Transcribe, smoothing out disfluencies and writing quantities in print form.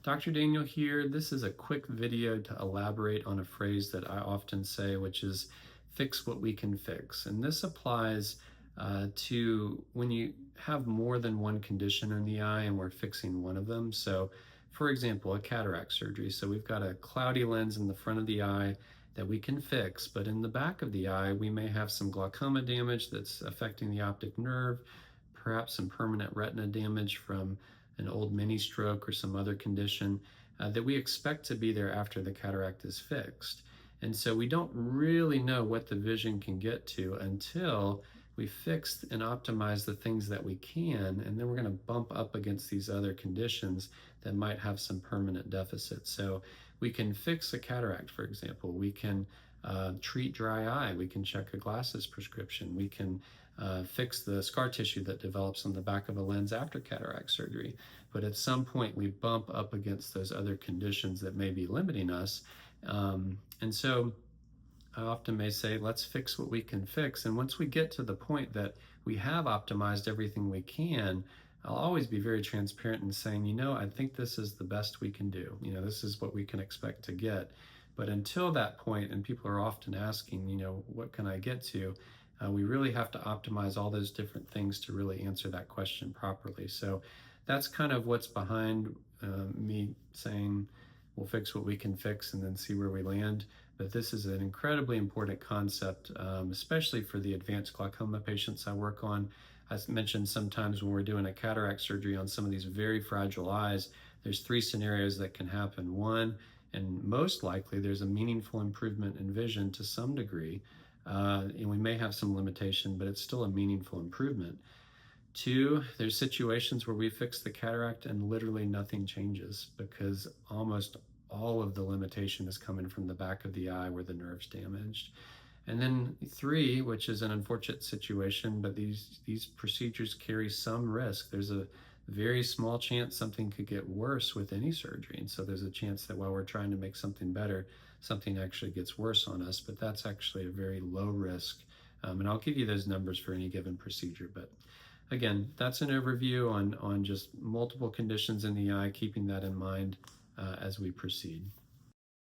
Dr. Daniel here. This is a quick video to elaborate on a phrase that I often say, which is fix what we can fix. And this applies to when you have more than one condition in the eye and we're fixing one of them. So, for example, a cataract surgery. So we've got a cloudy lens in the front of the eye that we can fix, but in the back of the eye, we may have some glaucoma damage that's affecting the optic nerve, perhaps some permanent retina damage from an old mini stroke or some other condition that we expect to be there after the cataract is fixed. And so we don't really know what the vision can get to until we fix and optimize the things that we can, and then we're going to bump up against these other conditions that might have some permanent deficits. So we can fix a cataract, for example. We can treat dry eye. We can check a glasses prescription. We can fix the scar tissue that develops on the back of a lens after cataract surgery. But at some point, we bump up against those other conditions that may be limiting us. And so I often may say, let's fix what we can fix. And once we get to the point that we have optimized everything we can, I'll always be very transparent in saying, I think this is the best we can do. This is what we can expect to get. But until that point, and people are often asking, what can I get to? We really have to optimize all those different things to really answer that question properly. So that's kind of what's behind me saying, we'll fix what we can fix and then see where we land. But this is an incredibly important concept, especially for the advanced glaucoma patients I work on. As mentioned, sometimes when we're doing a cataract surgery on some of these very fragile eyes, there's three scenarios that can happen. One, and most likely, there's a meaningful improvement in vision to some degree, and we may have some limitation, but it's still a meaningful improvement. Two, there's situations where we fix the cataract and literally nothing changes because almost all of the limitation is coming from the back of the eye where the nerve's damaged. And then three, which is an unfortunate situation, but these procedures carry some risk. There's a very small chance something could get worse with any surgery. And so there's a chance that while we're trying to make something better, something actually gets worse on us, but that's actually a very low risk. And I'll give you those numbers for any given procedure. But again, that's an overview on just multiple conditions in the eye, keeping that in mind as we proceed.